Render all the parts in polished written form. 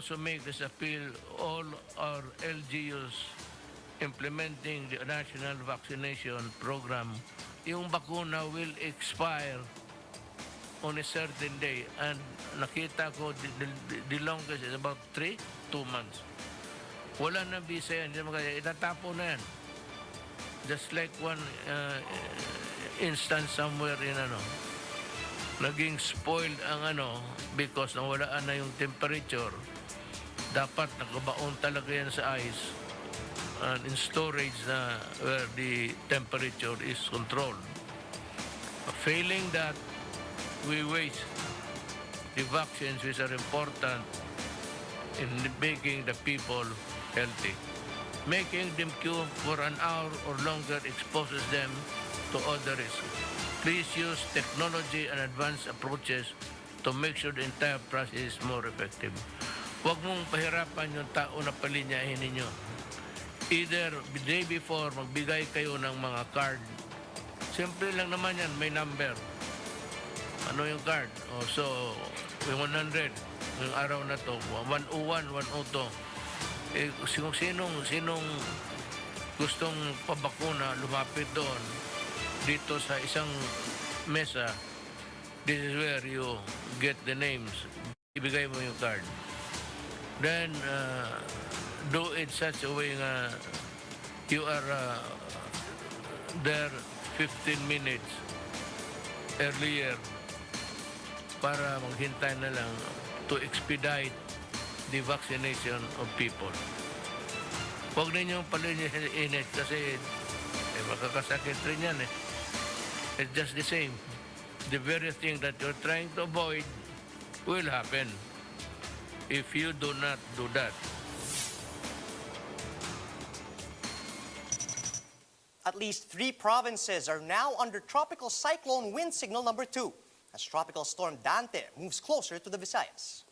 also make this appeal all our LGUs implementing the national vaccination program. Yung bakuna will expire on a certain day, and nakita ko the longest is about 2 months. Wala na visa yan, itatapo na yan. Just like one instance somewhere in naging spoiled ang because nawalaan na yung temperature. Dapat nakabaon talaga yan sa ice and in storage na where the temperature is controlled. Failing that, we waste the vaccines which are important in making the people healthy. Making them queue for an hour or longer exposes them to other risks. Please use technology and advanced approaches to make sure the entire process is more effective. Huwag mong pahirapan yung tao na palinyahin ninyo. Either the day before, magbigay kayo ng mga card. Simple lang naman yan, may number. Ano yung card? So, yung 100, yung araw na to, 101, 102. Kung sinong gustong pabakuna, lumapit doon, dito sa isang mesa, this is where you get the names. Ibigay mo yung card. Then, do it such a way nga you are there 15 minutes earlier para maghintay na lang to expedite the vaccination of people. Huwag ninyong palinit kasi makakasakit rin yan eh. It's just the same. The very thing that you're trying to avoid will happen if you do not do that. At least 3 provinces are now under tropical cyclone wind signal number 2 as Tropical Storm Dante moves closer to the Visayas.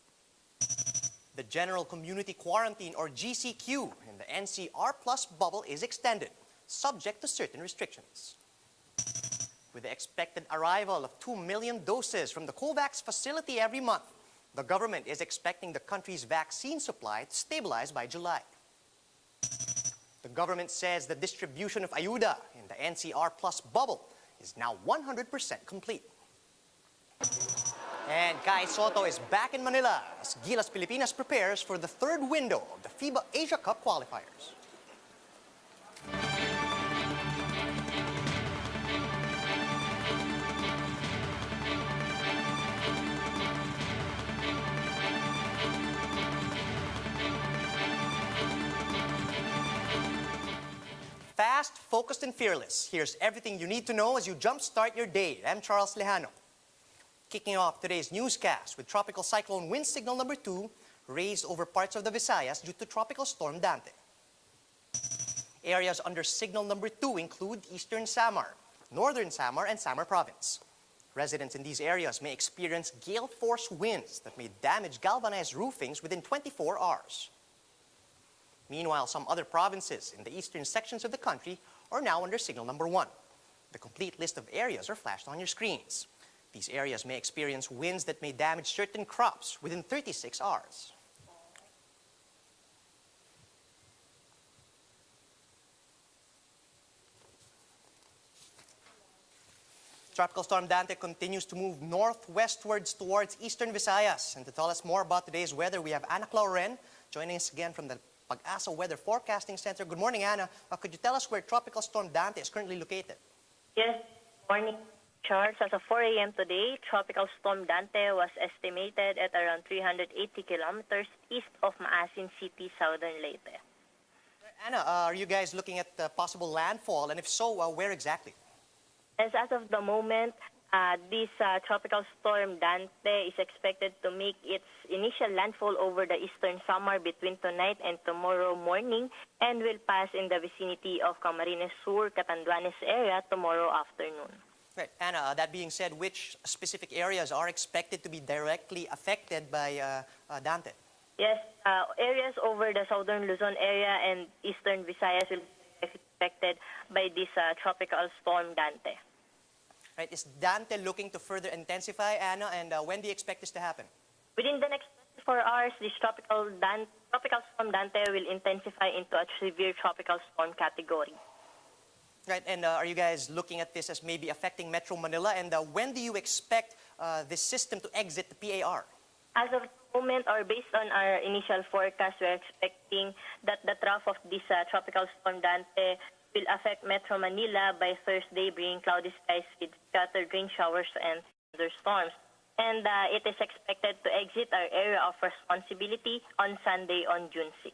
The General Community Quarantine or GCQ in the NCR Plus bubble is extended, subject to certain restrictions. With the expected arrival of 2 million doses from the COVAX facility every month, the government is expecting the country's vaccine supply to stabilize by July. The government says the distribution of ayuda in the NCR Plus bubble is now 100% complete. And Sotto is back in Manila as Gilas Pilipinas prepares for the 3rd window of the FIBA Asia Cup qualifiers. Fast, focused, and fearless. Here's everything you need to know as you jumpstart your day. I'm Charles Lejano. Kicking off today's newscast with tropical cyclone wind signal number 2 raised over parts of the Visayas due to tropical storm Dante. Areas under signal number 2 include Eastern Samar, Northern Samar, and Samar Province. Residents in these areas may experience gale-force winds that may damage galvanized roofings within 24 hours. Meanwhile, some other provinces in the eastern sections of the country are now under signal number 1. The complete list of areas are flashed on your screens. These areas may experience winds that may damage certain crops within 36 hours. Tropical Storm Dante continues to move northwestwards towards Eastern Visayas. And to tell us more about today's weather, we have Ana Clauren joining us again from the Pag-asa Weather Forecasting Center. Good morning, Ana. Could you tell us where Tropical Storm Dante is currently located? Yes, morning, Charles. As of 4 a.m. today, Tropical Storm Dante was estimated at around 380 kilometers east of Maasin City, southern Leyte. Ana, are you guys looking at possible landfall? And if so, where exactly? As of the moment, this Tropical Storm Dante is expected to make its initial landfall over the Eastern Samar between tonight and tomorrow morning and will pass in the vicinity of Camarines Sur, Catanduanes area tomorrow afternoon. Right. Ana, that being said, which specific areas are expected to be directly affected by Dante? Yes, areas over the southern Luzon area and eastern Visayas will be affected by this Tropical Storm Dante. Right. Is Dante looking to further intensify, Ana, and when do you expect this to happen? Within the next 24 hours, this tropical storm Dante will intensify into a severe tropical storm category. Right, and are you guys looking at this as maybe affecting Metro Manila? And when do you expect this system to exit the PAR? As of the moment, or based on our initial forecast, we're expecting that the trough of this tropical storm Dante will affect Metro Manila by Thursday, bringing cloudy skies with scattered rain showers and thunderstorms. And it is expected to exit our area of responsibility on Sunday, on June 6.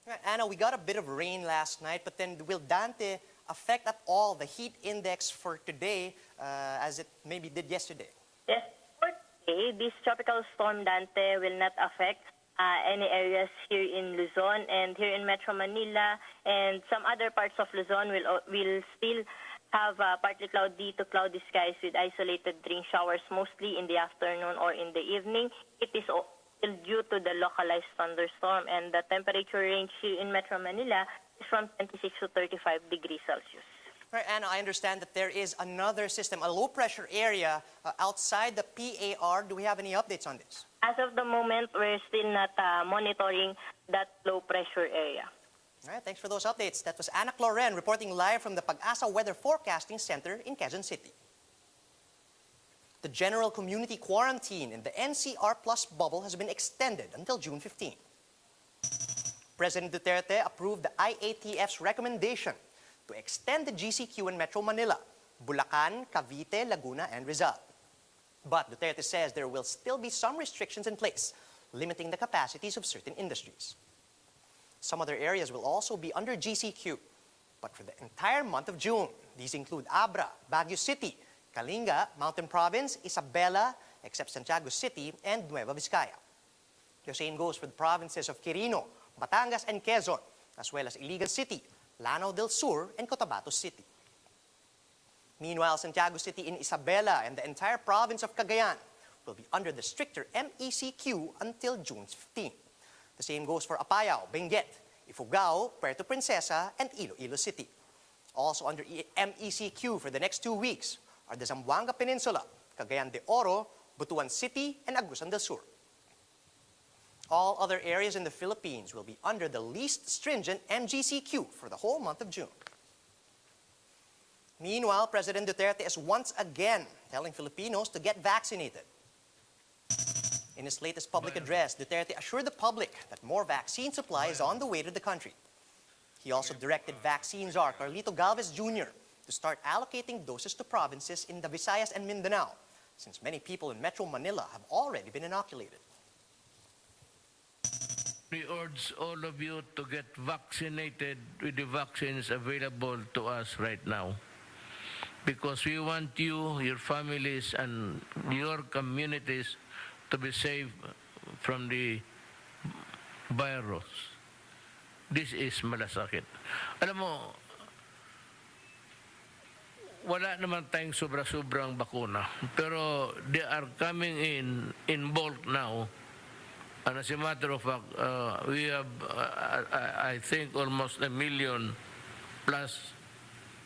Right, Anna, we got a bit of rain last night, but then will Dante affect at all the heat index for today as it maybe did yesterday? Yes, for today, this tropical storm Dante will not affect any areas here in Luzon and here in Metro Manila, and some other parts of Luzon will still have partly cloudy to cloudy skies with isolated rain showers, mostly in the afternoon or in the evening. It is still due to the localized thunderstorm, and the temperature range here in Metro Manila is from 26 to 35 degrees Celsius. Right, Anna, I understand that there is another system, a low-pressure area outside the PAR. Do we have any updates on this? As of the moment, we're still not monitoring that low-pressure area. All right, thanks for those updates. That was Anna Cloren reporting live from the Pag-asa Weather Forecasting Center in Quezon City. The general community quarantine in the NCR Plus bubble has been extended until June 15. President Duterte approved the IATF's recommendation to extend the GCQ in Metro Manila, Bulacan, Cavite, Laguna, and Rizal. But Duterte says there will still be some restrictions in place, limiting the capacities of certain industries. Some other areas will also be under GCQ, but for the entire month of June. These include Abra, Baguio City, Kalinga, Mountain Province, Isabela, except Santiago City, and Nueva Vizcaya. The same goes for the provinces of Quirino, Batangas, and Quezon, as well as Iligan City, Lanao del Sur, and Cotabato City. Meanwhile, Santiago City in Isabela and the entire province of Cagayan will be under the stricter MECQ until June 15. The same goes for Apayao, Benguet, Ifugao, Puerto Princesa, and Iloilo City. Also under MECQ for the next 2 weeks are the Zamboanga Peninsula, Cagayan de Oro, Butuan City, and Agusan del Sur. All other areas in the Philippines will be under the least stringent MGCQ for the whole month of June. Meanwhile, President Duterte is once again telling Filipinos to get vaccinated. In his latest public address, Duterte assured the public that more vaccine supply is on the way to the country. He also directed vaccine czar Carlito Galvez Jr. to start allocating doses to provinces in the Visayas and Mindanao, since many people in Metro Manila have already been inoculated. We urge all of you to get vaccinated with the vaccines available to us right now, because we want you, your families, and your communities to be safe from the virus. This is malasakit. Alam mo, wala naman tayong sobra-sobrang bakuna, pero they are coming in bulk now. And as a matter of fact, we have, I think, almost 1 million plus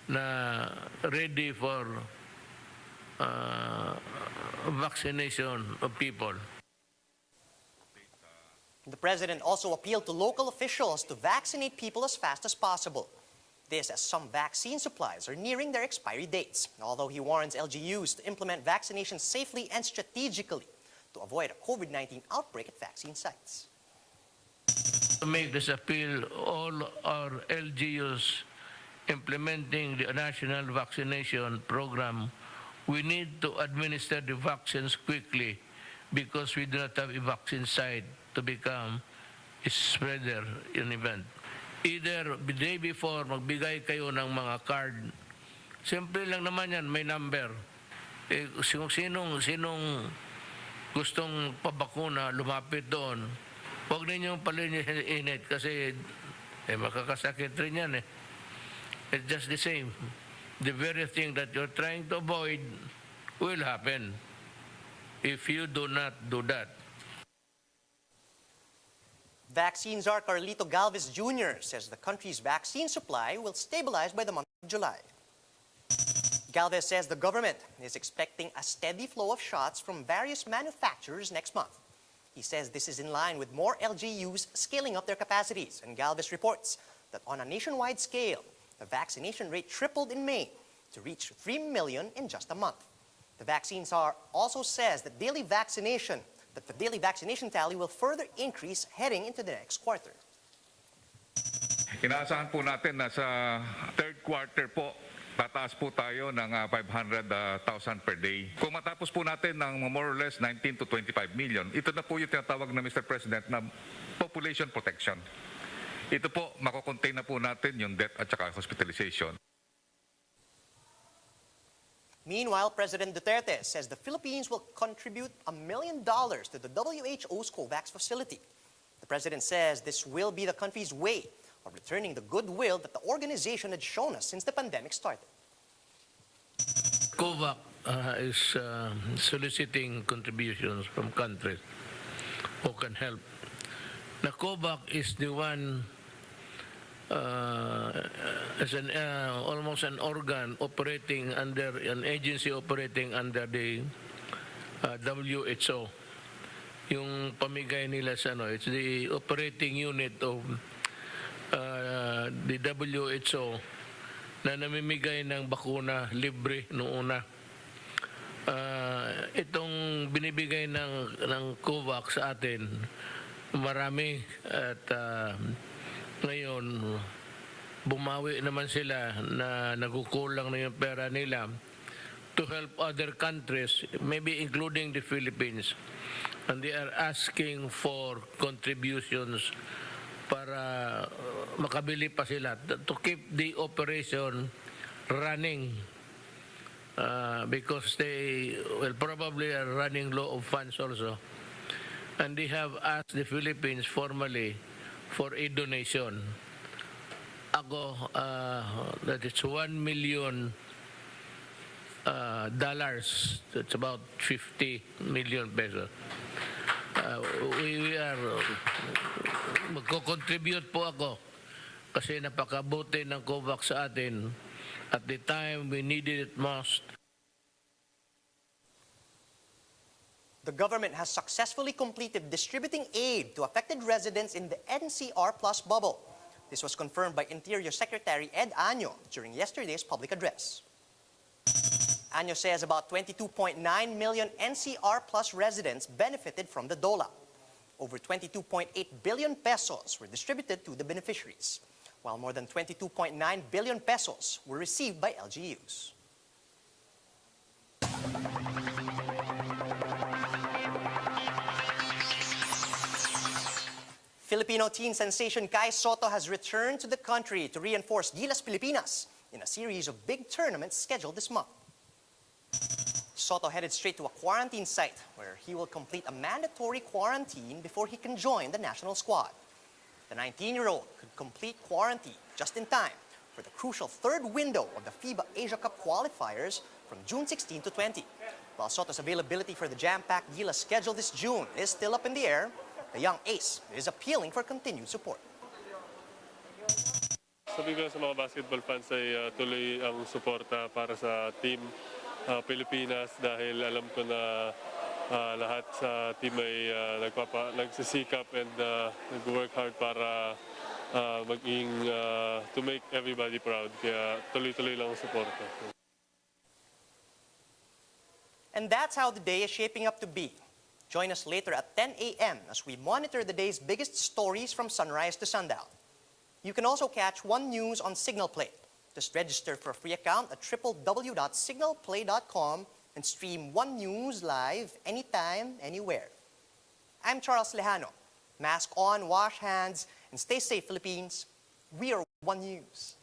na ready for vaccination of people. The president also appealed to local officials to vaccinate people as fast as possible. This as some vaccine supplies are nearing their expiry dates, although he warns LGUs to implement vaccinations safely and strategically to avoid a COVID-19 outbreak at vaccine sites. To make this appeal, all our LGUs implementing the national vaccination program, we need to administer the vaccines quickly because we do not have a vaccine site to become a spreader in event. Either the day before, magbigay kayo ng mga card. Simple lang naman yan, may number. Sinong gustong pabakuna, lumapit doon. Huwag ninyong paliniinit kasi makakasakit rin yan . It's just the same. The very thing that you're trying to avoid will happen if you do not do that. Vaccine czar Carlito Galvez Jr. says the country's vaccine supply will stabilize by the month of July. Galvez says the government is expecting a steady flow of shots from various manufacturers next month. He says this is in line with more LGUs scaling up their capacities, and Galvez reports that on a nationwide scale, the vaccination rate tripled in May to reach 3 million in just a month. The vaccine czar also says that the daily vaccination tally will further increase heading into the next quarter. Inaasahan po natin na sa third quarter po, tataas po tayo ng 500,000 per day. Kung matapos po natin ng more or less 19 to 25 million, ito na po yung tinatawag na Mr. President na population protection. Ito po, makocontain na po natin yung death at saka hospitalization. Meanwhile, President Duterte says the Philippines will contribute $1 million to the WHO's COVAX facility. The president says this will be the country's way of returning the goodwill that the organization had shown us since the pandemic started. COVAX is soliciting contributions from countries who can help. The COVAX is the one as almost an organ operating under an agency operating under the WHO. Yung pamigay nila sa it's the operating unit of the WHO na namimigay ng bakuna libre noong una. Itong binibigay ng COVAX sa atin, marami at ngayon bumawi naman sila na nagukulang na yung pera nila to help other countries, maybe including the Philippines. And they are asking for contributions para makabili pa sila to keep the operation running because they probably are running low of funds also. And they have asked the Philippines formally for a donation. Ako, that is $1 million. That's about 50 million pesos. We are magko-contribute po ako kasi napakabuti ng COVAX sa atin at the time we needed it most. The government has successfully completed distributing aid to affected residents in the NCR Plus bubble. This was confirmed by Interior Secretary Ed Año during yesterday's public address. Año says about 22.9 million NCR Plus residents benefited from the DOLA. Over 22.8 billion pesos were distributed to the beneficiaries, while more than 22.9 billion pesos were received by LGUs. Filipino teen sensation Sotto has returned to the country to reinforce Gilas Pilipinas in a series of big tournaments scheduled this month. Sotto headed straight to a quarantine site where he will complete a mandatory quarantine before he can join the national squad. The 19-year-old could complete quarantine just in time for the crucial third window of the FIBA Asia Cup qualifiers from June 16 to 20. While Sotto's availability for the jam-packed Gilas schedule this June is still up in the air, the young ace is appealing for continued support. Sabi ko sa mga basketball fans ay tuloy ang suporta para sa team Pilipinas dahil alam ko na lahat sa team ay nagsisikap and nag-work hard para to make everybody proud. Kaya tuloy-tuloy lang ang suporta. And that's how the day is shaping up to be. Join us later at 10 a.m. as we monitor the day's biggest stories from sunrise to sundown. You can also catch One News on Signal Play. Just register for a free account at www.signalplay.com and stream One News live anytime, anywhere. I'm Charles Lejano. Mask on, wash hands, and stay safe, Philippines. We are One News.